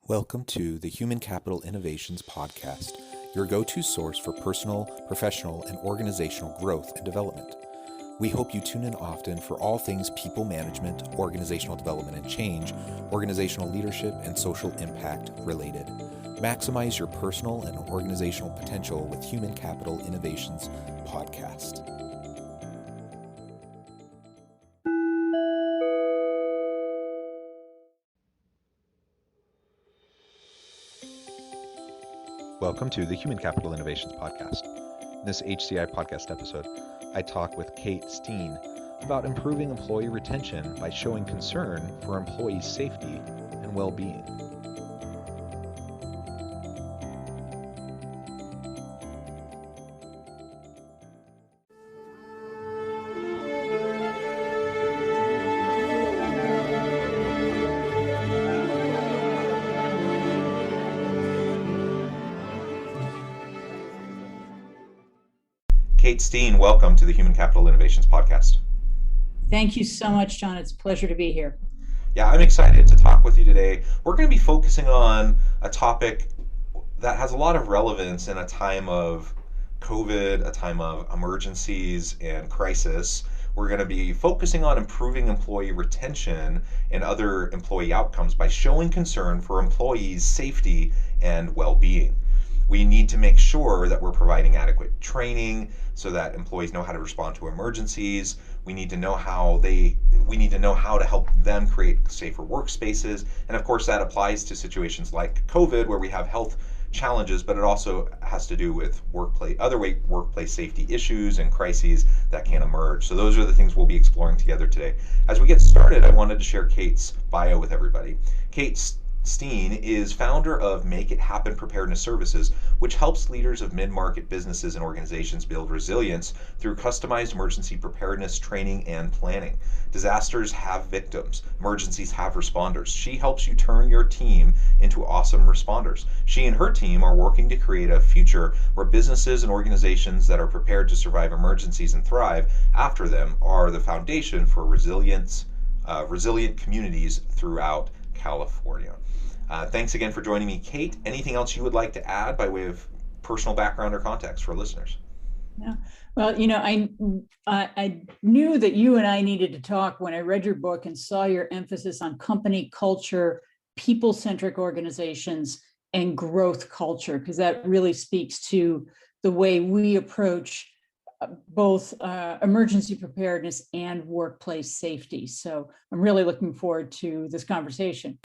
Welcome to the Human Capital Innovations Podcast, your go-to source for personal, professional, and organizational growth and development. We hope you tune in often for all things people management, organizational development and change, organizational leadership, and social impact related. Maximize your personal and organizational potential with Human Capital Innovations Podcast. Welcome to the Human Capital Innovations Podcast. In this HCI podcast episode, I talk with Kate Steen about improving employee retention by showing concern for employee safety and well-being. Kate Steen, welcome to the Human Capital Innovations Podcast. Thank you so much, John. It's a pleasure to be here. Yeah, I'm excited to talk with you today. We're going to be focusing on a topic that has a lot of relevance in a time of COVID, a time of emergencies and crisis. We're going to be focusing on improving employee retention and other employee outcomes by showing concern for employees' safety and well-being. We need to make sure that we're providing adequate training so that employees know how to respond to emergencies. We need to know how to help them create safer workspaces. And of course, that applies to situations like COVID, where we have health challenges, but it also has to do with workplace safety issues and crises that can emerge. So those are the things we'll be exploring together today. As we get started, I wanted to share Kate's bio with everybody. Kate Steen is founder of Make It Happen Preparedness Services, which helps leaders of mid-market businesses and organizations build resilience through customized emergency preparedness training and planning. Disasters have victims, emergencies have responders. She helps you turn your team into awesome responders. She and her team are working to create a future where businesses and organizations that are prepared to survive emergencies and thrive after them are the foundation for resilient communities throughout California. Thanks again for joining me, Kate. Anything else you would like to add by way of personal background or context for listeners? Yeah. Well, I knew that you and I needed to talk when I read your book and saw your emphasis on company culture, people-centric organizations, and growth culture, because that really speaks to the way we approach both emergency preparedness and workplace safety. So I'm really looking forward to this conversation.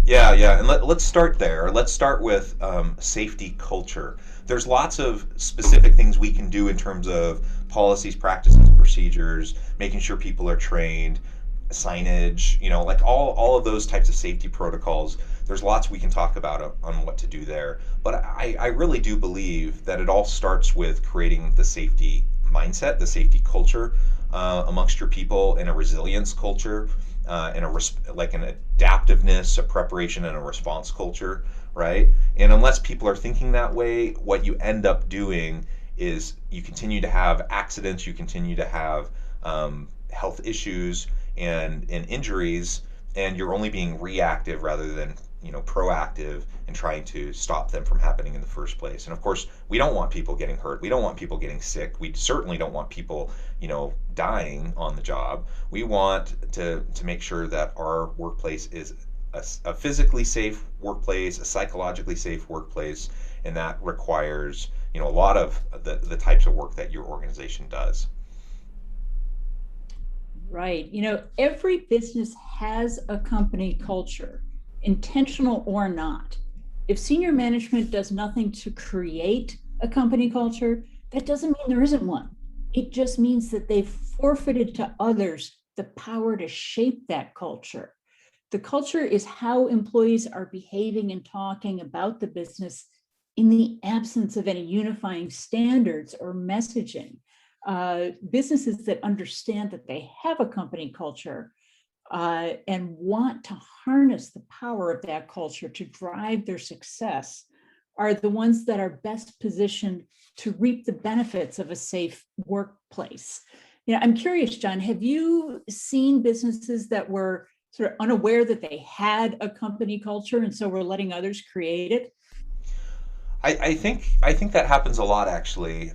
Yeah, and let's start there. Let's start with safety culture. There's lots of specific things we can do in terms of policies, practices, procedures, making sure people are trained, signage, like all of those types of safety protocols. There's lots we can talk about on what to do there. But I really do believe that it all starts with creating the safety mindset, the safety culture amongst your people, and a resilience culture. And an adaptiveness, a preparation, and a response culture, right? And unless people are thinking that way, what you end up doing is you continue to have accidents, you continue to have health issues and injuries, and you're only being reactive rather than proactive in trying to stop them from happening in the first place. And of course, we don't want people getting hurt. We don't want people getting sick. We certainly don't want people, dying on the job. We want to make sure that our workplace is a physically safe workplace, a psychologically safe workplace, and that requires, a lot of the types of work that your organization does. Right. Every business has a company culture, intentional or not. If senior management does nothing to create a company culture, that doesn't mean there isn't one. It just means that they've forfeited to others the power to shape that culture. The culture is how employees are behaving and talking about the business in the absence of any unifying standards or messaging. Businesses that understand that they have a company culture and want to harness the power of that culture to drive their success are the ones that are best positioned to reap the benefits of a safe workplace. I'm curious, John, have you seen businesses that were sort of unaware that they had a company culture, and so we're letting others create it? I think that happens a lot actually.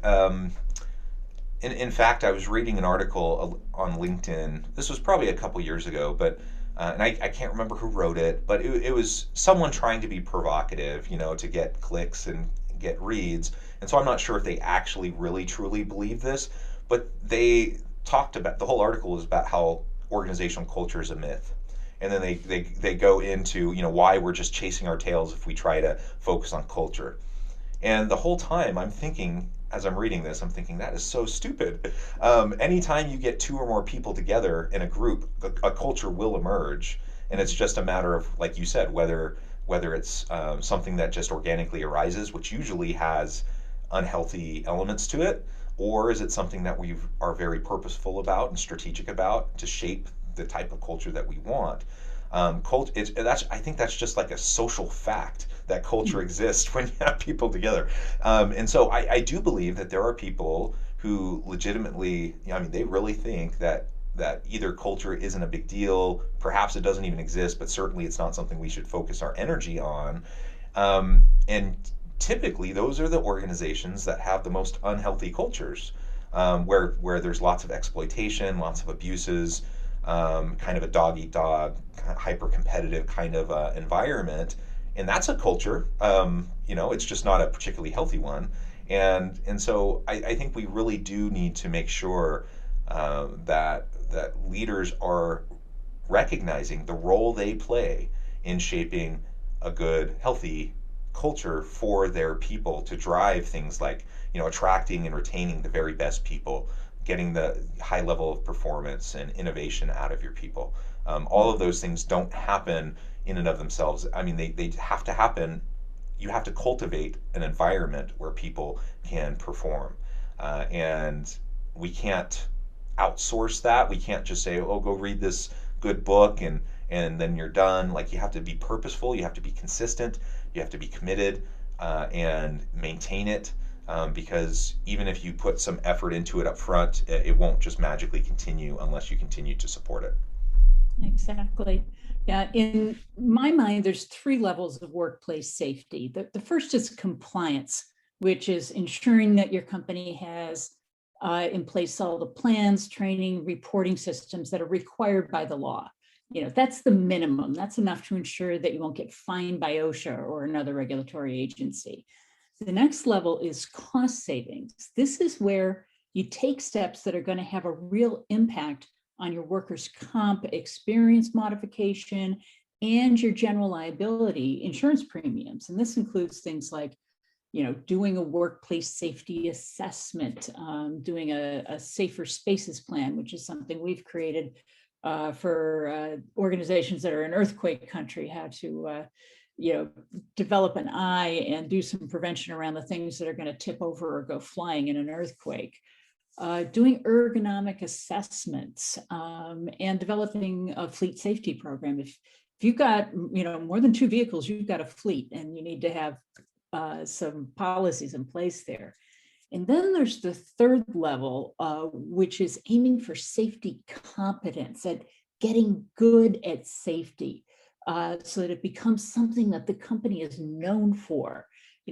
In fact, I was reading an article on LinkedIn. This was probably a couple years ago, but and I can't remember who wrote it, but it was someone trying to be provocative, to get clicks and get reads. And so I'm not sure if they actually really truly believe this, but they talked about the whole article was about how organizational culture is a myth. And then they go into, why we're just chasing our tails if we try to focus on culture. And the whole time I'm thinking, as I'm reading this, I'm thinking that is so stupid. Anytime you get two or more people together in a group, a culture will emerge, and it's just a matter of, like you said, whether it's something that just organically arises, which usually has unhealthy elements to it, or is it something that we are very purposeful about and strategic about to shape the type of culture that we want. I think that's just like a social fact that culture exists when you have people together. And so I do believe that there are people who legitimately, they really think that either culture isn't a big deal, perhaps it doesn't even exist, but certainly it's not something we should focus our energy on. And typically, those are the organizations that have the most unhealthy cultures, where there's lots of exploitation, lots of abuses, kind of a dog eat dog, hyper competitive kind of environment, and that's a culture. It's just not a particularly healthy one, and so I think we really do need to make sure that leaders are recognizing the role they play in shaping a good, healthy culture for their people to drive things like, attracting and retaining the very best people, getting the high level of performance and innovation out of your people. All of those things don't happen in and of themselves. I mean, they have to happen. You have to cultivate an environment where people can perform. And we can't outsource that. We can't just say, oh, go read this good book and then you're done. Like, you have to be purposeful, you have to be consistent, you have to be committed, and maintain it. Because even if you put some effort into it up front, it won't just magically continue unless you continue to support it. Exactly. Yeah, in my mind, there's three levels of workplace safety. The first is compliance, which is ensuring that your company has in place all the plans, training, reporting systems that are required by the law. That's the minimum. That's enough to ensure that you won't get fined by OSHA or another regulatory agency. The next level is cost savings. This is where you take steps that are going to have a real impact on your workers' comp experience modification and your general liability insurance premiums. And this includes things like, doing a workplace safety assessment, doing a safer spaces plan, which is something we've created for organizations that are in earthquake country, how to develop an eye and do some prevention around the things that are going to tip over or go flying in an earthquake. Doing ergonomic assessments, and developing a fleet safety program. If you've got more than two vehicles, you've got a fleet, and you need to have some policies in place there. And then there's the third level, which is aiming for safety competence, at getting good at safety, so that it becomes something that the company is known for.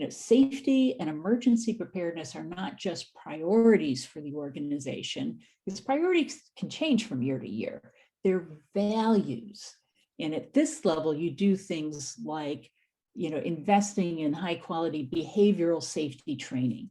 Safety and emergency preparedness are not just priorities for the organization, because priorities can change from year to year. They're values. And at this level, you do things like, investing in high quality behavioral safety training,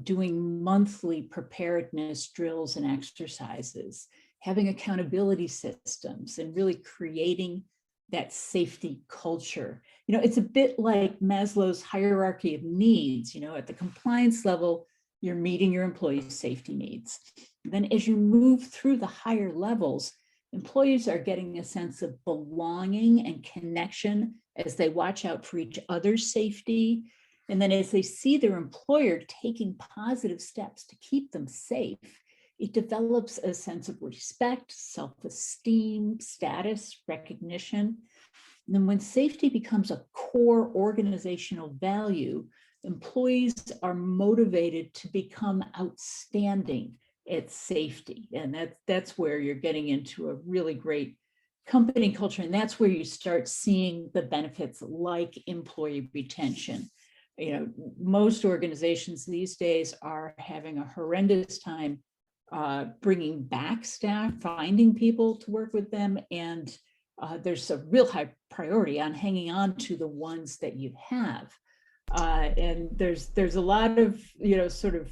doing monthly preparedness drills and exercises, having accountability systems, and really creating that safety culture. It's a bit like Maslow's hierarchy of needs. At the compliance level, you're meeting your employees' safety needs. Then as you move through the higher levels, employees are getting a sense of belonging and connection as they watch out for each other's safety. And then as they see their employer taking positive steps to keep them safe, it develops a sense of respect, self-esteem, status, recognition. And then when safety becomes a core organizational value, employees are motivated to become outstanding at safety. And that's where you're getting into a really great company culture, and that's where you start seeing the benefits like employee retention. Most organizations these days are having a horrendous time bringing back staff, finding people to work with them, and there's a real high priority on hanging on to the ones that you have. And there's a lot of sort of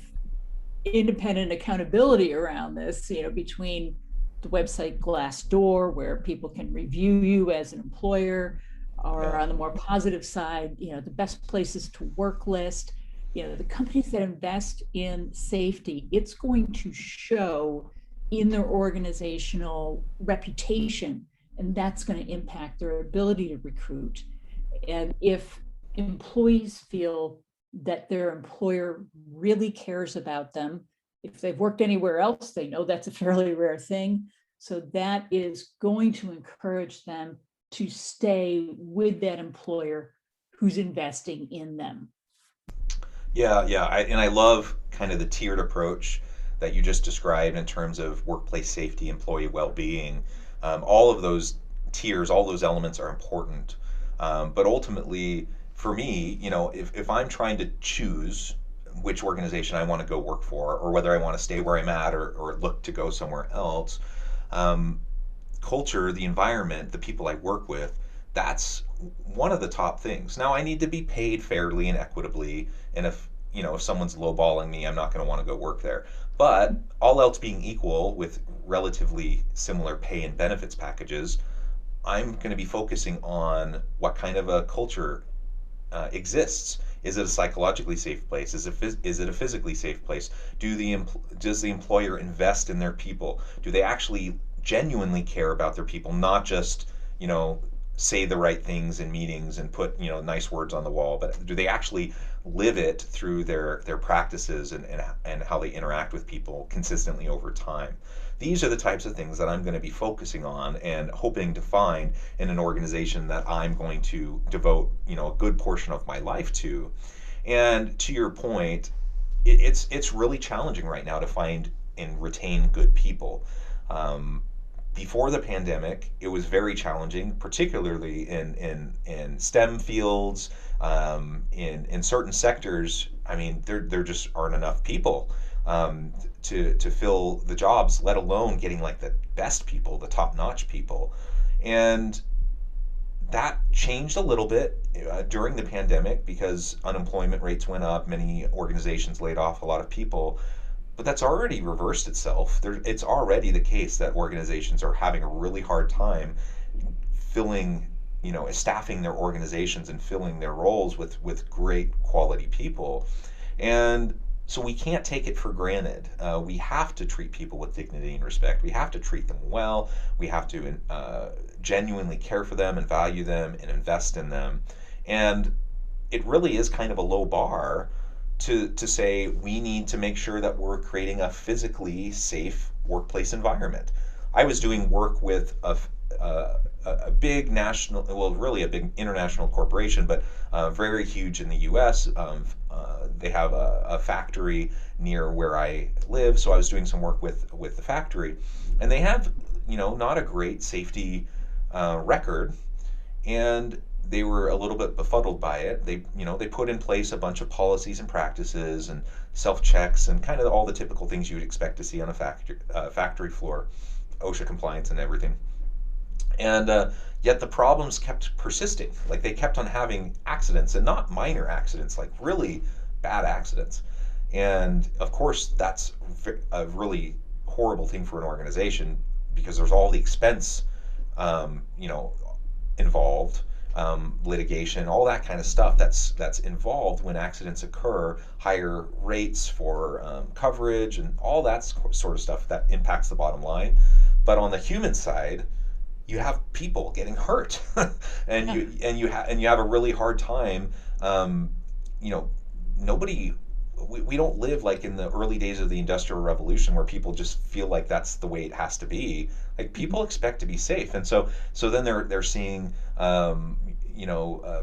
independent accountability around this, between the website Glassdoor, where people can review you as an employer, or Yeah. on the more positive side, the best places to work list. The companies that invest in safety, it's going to show in their organizational reputation, and that's going to impact their ability to recruit. And if employees feel that their employer really cares about them, if they've worked anywhere else, they know that's a fairly rare thing. So that is going to encourage them to stay with that employer who's investing in them. Yeah, yeah, and I love kind of the tiered approach that you just described in terms of workplace safety, employee well-being. All of those tiers, all those elements are important. But ultimately, for me, if I'm trying to choose which organization I want to go work for, or whether I want to stay where I'm at, or look to go somewhere else, um, culture, the environment, the people I work with, that's one of the top things. Now, I need to be paid fairly and equitably, and if someone's lowballing me, I'm not going to want to go work there. But all else being equal, with relatively similar pay and benefits packages, I'm going to be focusing on what kind of a culture exists. Is it a psychologically safe place? Is it a physically safe place? Does the employer invest in their people? Do they actually genuinely care about their people, not just say the right things in meetings and put nice words on the wall, but do they actually live it through their practices, and how they interact with people consistently over time? These are the types of things that I'm going to be focusing on and hoping to find in an organization that I'm going to devote a good portion of my life to. And to your point, it's really challenging right now to find and retain good people. Before the pandemic, it was very challenging, particularly in STEM fields, in certain sectors. I mean, there just aren't enough people to fill the jobs, let alone getting like the best people, the top-notch people. And that changed a little bit during the pandemic because unemployment rates went up. Many organizations laid off a lot of people. But that's already reversed itself. It's already the case that organizations are having a really hard time filling, staffing their organizations and filling their roles with great quality people. And so we can't take it for granted. We have to treat people with dignity and respect. We have to treat them well. We have to genuinely care for them and value them and invest in them. And it really is kind of a low bar to say we need to make sure that we're creating a physically safe workplace environment. I was doing work with a big national, well, really a big international corporation, but very huge in the U.S. They have a factory near where I live, so I was doing some work with the factory, and they have not a great safety record, and they were a little bit befuddled by it. They put in place a bunch of policies and practices and self checks and kind of all the typical things you would expect to see on a factory floor, OSHA compliance and everything. And yet the problems kept persisting. Like they kept on having accidents, and not minor accidents, like really bad accidents. And of course, that's a really horrible thing for an organization because there's all the expense, involved, litigation, all that kind of stuff that's involved when accidents occur, higher rates for coverage, and all that sort of stuff that impacts the bottom line. But on the human side, you have people getting hurt, and you have a really hard time. Nobody. We don't live like in the early days of the Industrial Revolution where people just feel like that's the way it has to be. Like people expect to be safe, and so then they're seeing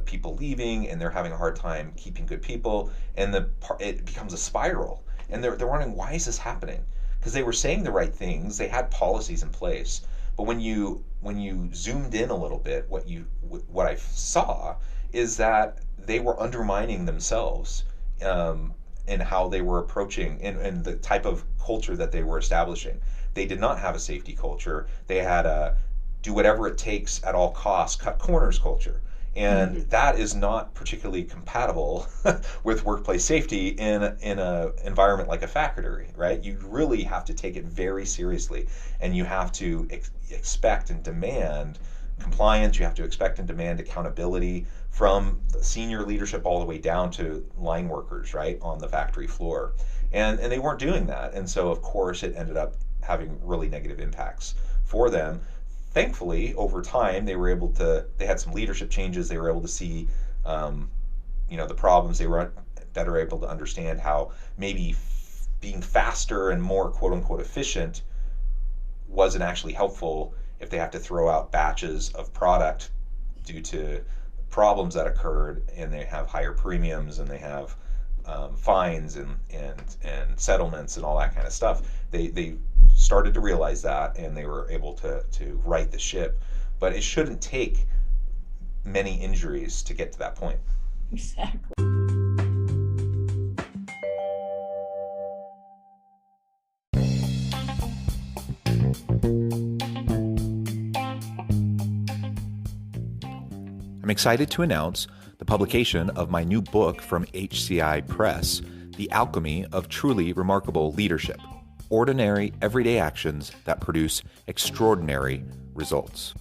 people leaving, and they're having a hard time keeping good people, and it becomes a spiral, and they're wondering why is this happening? Because they were saying the right things, they had policies in place, But when you zoomed in a little bit, what I saw is that they were undermining themselves, um, in how they were approaching, and the type of culture that they were establishing. They did not have a safety culture. They had a do whatever it takes at all costs, cut corners culture. And Mhm. that is not particularly compatible with workplace safety in a environment like a factory, right? You really have to take it very seriously, and you have to expect and demand compliance. You have to expect and demand accountability from the senior leadership all the way down to line workers, right, on the factory floor. And they weren't doing that, and so of course it ended up having really negative impacts for them. Thankfully, over time, they had some leadership changes. They were able to see, um, the problems. They were better able to understand how maybe being faster and more quote unquote efficient wasn't actually helpful if they have to throw out batches of product due to problems that occurred, and they have higher premiums, and they have fines and settlements and all that kind of stuff. They started to realize that, and they were able to right the ship. But it shouldn't take many injuries to get to that point. Exactly. I'm excited to announce the publication of my new book from HCI Press, The Alchemy of Truly Remarkable Leadership: Ordinary, Everyday Actions That Produce Extraordinary Results.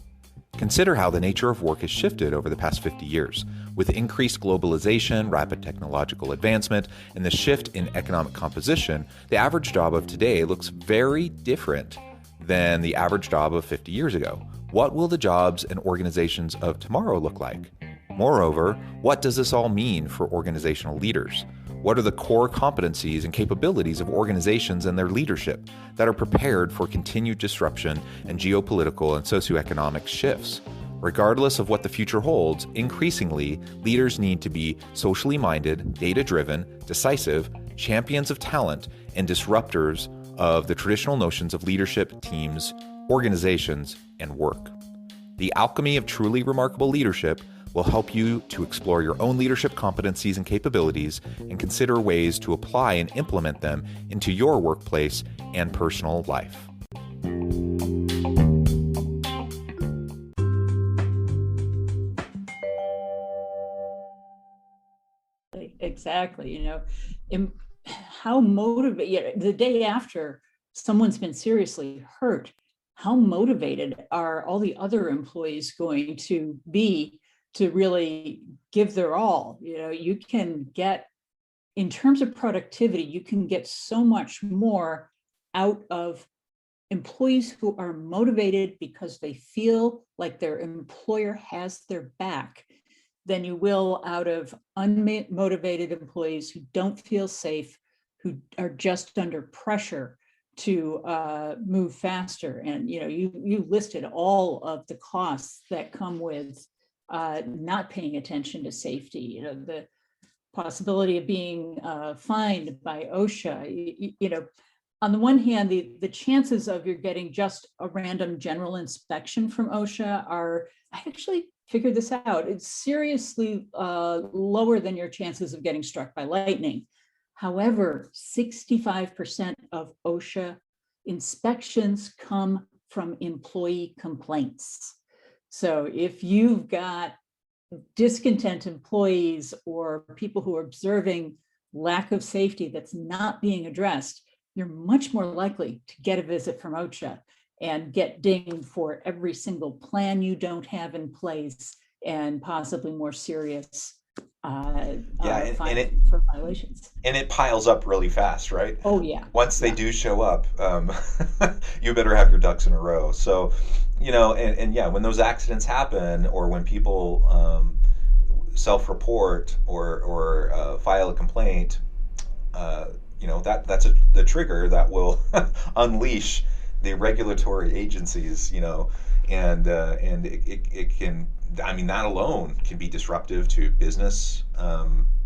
Consider how the nature of work has shifted over the past 50 years. With increased globalization, rapid technological advancement, and the shift in economic composition, the average job of today looks very different than the average job of 50 years ago. What will the jobs and organizations of tomorrow look like? Moreover, what does this all mean for organizational leaders? What are the core competencies and capabilities of organizations and their leadership that are prepared for continued disruption and geopolitical and socioeconomic shifts? Regardless of what the future holds, increasingly, leaders need to be socially minded, data-driven, decisive, champions of talent, and disruptors of the traditional notions of leadership, teams, organizations, and work. The Alchemy of Truly Remarkable Leadership will help you to explore your own leadership competencies and capabilities and consider ways to apply and implement them into your workplace and personal life. Exactly. How motivated the day after someone's been seriously hurt, how motivated are all the other employees going to be to really give their all? You can get, in terms of productivity, you can get so much more out of employees who are motivated because they feel like their employer has their back than you will out of unmotivated employees who don't feel safe, who are just under pressure to move faster. And you listed all of the costs that come with not paying attention to safety. The possibility of being fined by OSHA. On the one hand, the chances of you're getting just a random general inspection from OSHA are, I actually figured this out, it's seriously lower than your chances of getting struck by lightning. However, 65% of OSHA inspections come from employee complaints. So if you've got discontent employees or people who are observing lack of safety that's not being addressed, you're much more likely to get a visit from OSHA and get dinged for every single plan you don't have in place, and possibly more serious Yeah, for violations. and it piles up really fast, right? Oh yeah, Once they yeah. do show up, you better have your ducks in a row. So, and yeah, when those accidents happen, or when people self-report or file a complaint, that's the trigger that will unleash the regulatory agencies, and it can. I mean, that alone can be disruptive to business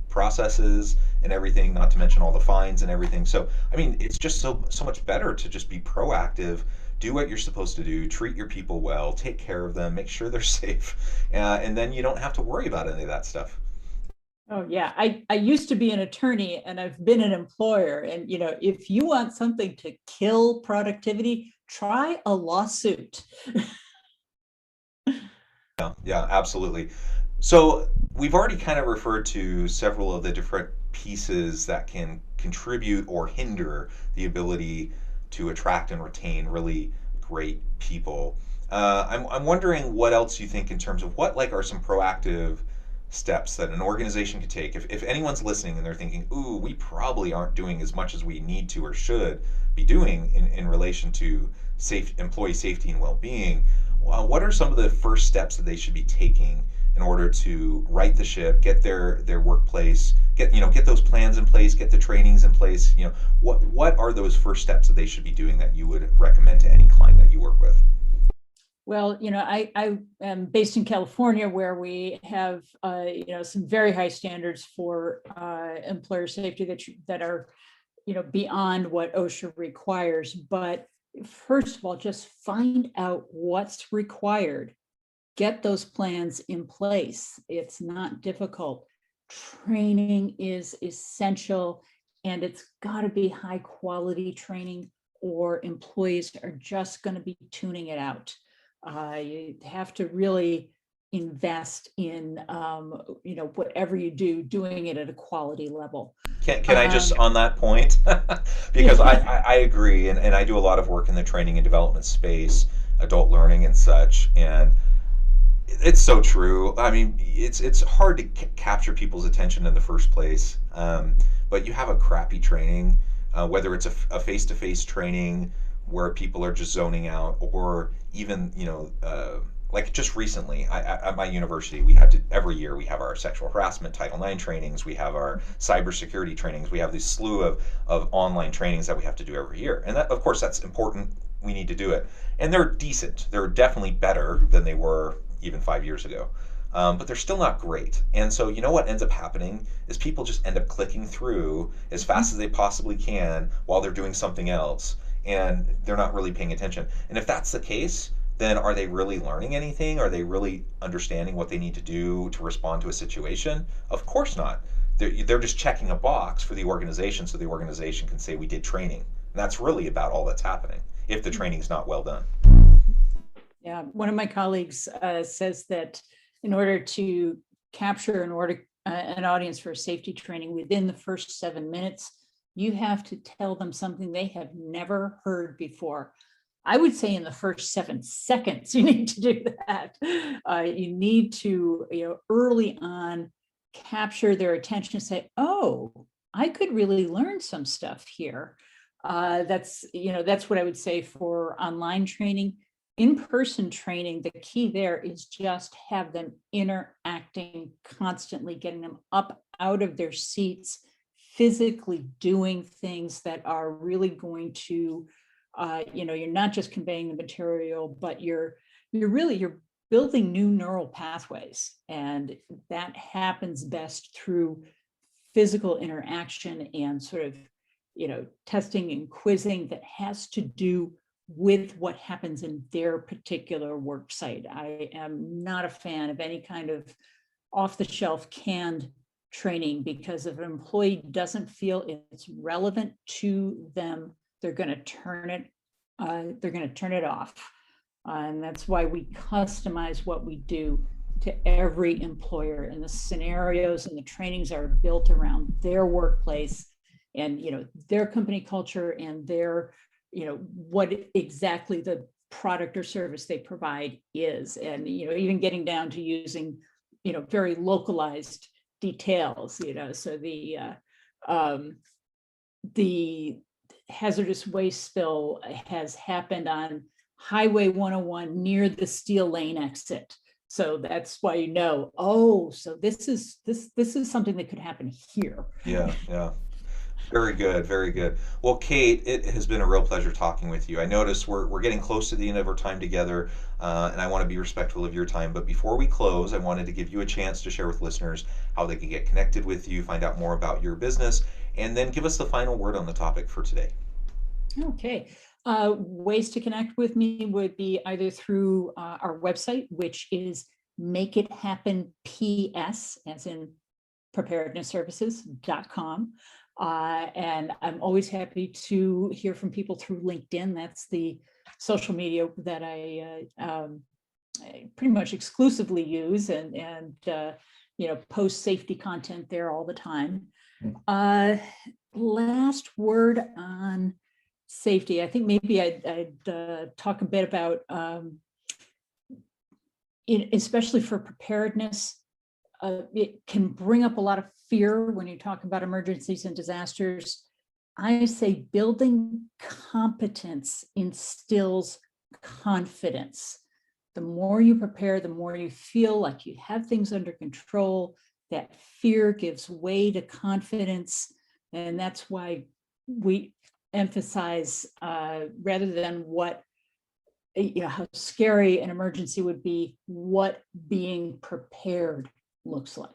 processes and everything. Not to mention all the fines and everything. So, I mean, it's just so much better to just be proactive, do what you're supposed to do, treat your people well, take care of them, make sure they're safe, and then you don't have to worry about any of that stuff. Oh yeah, I used to be an attorney and I've been an employer. And if you want something to kill productivity, try a lawsuit. Yeah, yeah, absolutely. So we've already kind of referred to several of the different pieces that can contribute or hinder the ability to attract and retain really great people. I'm wondering what else you think in terms of what like are some proactive steps that an organization could take. If anyone's listening and they're thinking, ooh, we probably aren't doing as much as we need to or should be doing in relation to employee safety and well-being, what are some of the first steps that they should be taking in order to right the ship, get their workplace, get those plans in place, get the trainings in place? What are those first steps that they should be doing that you would recommend to any client that you work with? Well, I am based in California, where we have some very high standards for employer safety that are beyond what OSHA requires. But first of all, just find out what's required. Get those plans in place. It's not difficult. Training is essential, and it's got to be high quality training, or employees are just going to be tuning it out. You have to really invest in whatever you do, doing it at a quality level. Can I just on that point, because I agree, and I do a lot of work in the training and development space, adult learning and such, and it's so true. I mean, it's hard to capture people's attention in the first place, but you have a crappy training, whether it's a face-to-face training where people are just zoning out, or even like just recently, at my university, we had to every year we have our sexual harassment Title IX trainings, we have our cybersecurity trainings, we have this slew of online trainings that we have to do every year, and that, of course, that's important. We need to do it, and they're decent. They're definitely better than they were even 5 years ago. But they're still not great. And so, what ends up happening is people just end up clicking through as fast as they possibly can while they're doing something else, and they're not really paying attention. And if that's the case, then are they really learning anything? Are they really understanding what they need to do to respond to a situation? Of course not. They're just checking a box for the organization so the organization can say we did training. And that's really about all that's happening if the training's not well done. Yeah, one of my colleagues says that in order to capture an audience for safety training within the first 7 minutes, you have to tell them something they have never heard before. I would say in the first 7 seconds, you need to do that. You need to, early on, capture their attention and say, oh, I could really learn some stuff here. That's what I would say for online training. In-person training, the key there is just have them interacting constantly, getting them up out of their seats, physically doing things that are really going to, you're not just conveying the material, but you're building new neural pathways, and that happens best through physical interaction and sort of, testing and quizzing that has to do with what happens in their particular work site. I am not a fan of any kind of off-the-shelf canned training, because if an employee doesn't feel it's relevant to them, they're going to turn it off. And that's why we customize what we do to every employer, and the scenarios and the trainings are built around their workplace and their company culture and their what exactly the product or service they provide is, and even getting down to using very localized details. So the hazardous waste spill has happened on Highway 101 near the Steel Lane exit. So that's why so this is something that could happen here. Yeah, yeah. Very good, very good. Well, Kate, it has been a real pleasure talking with you. I notice we're getting close to the end of our time together, and I want to be respectful of your time. But before we close, I wanted to give you a chance to share with listeners how they can get connected with you, find out more about your business, and then give us the final word on the topic for today. Okay. Ways to connect with me would be either through our website, which is Make It Happen PS, as in preparednessservices.com. And I'm always happy to hear from people through LinkedIn. That's the social media that I pretty much exclusively use, and post safety content there all the time. Last word on safety. I think maybe I'd talk a bit about, especially for preparedness, it can bring up a lot of fear when you talk about emergencies and disasters. I say building competence instills confidence. The more you prepare, the more you feel like you have things under control. That fear gives way to confidence. And that's why we emphasize, rather than how scary an emergency would be, what being prepared looks like.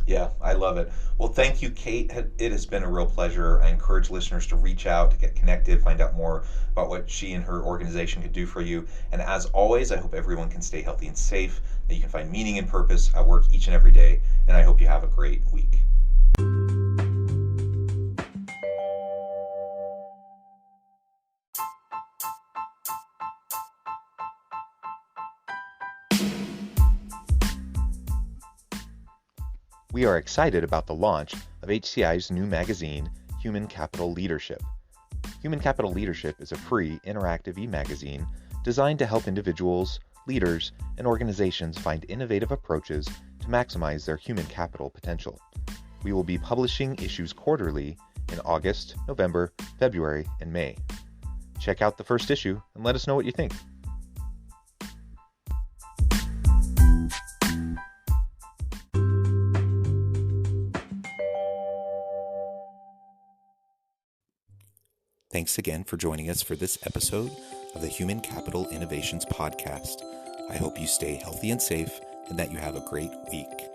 Yeah, I love it. Well, thank you, Kate. It has been a real pleasure. I encourage listeners to reach out, to get connected, find out more about what she and her organization could do for you. And as always, I hope everyone can stay healthy and safe, that you can find meaning and purpose at work each and every day. And I hope you have a great week. We are excited about the launch of HCI's new magazine, Human Capital Leadership. Human Capital Leadership is a free, interactive e-magazine designed to help individuals, leaders, and organizations find innovative approaches to maximize their human capital potential. We will be publishing issues quarterly in August, November, February, and May. Check out the first issue and let us know what you think. Thanks again for joining us for this episode of the Human Capital Innovations Podcast. I hope you stay healthy and safe and that you have a great week.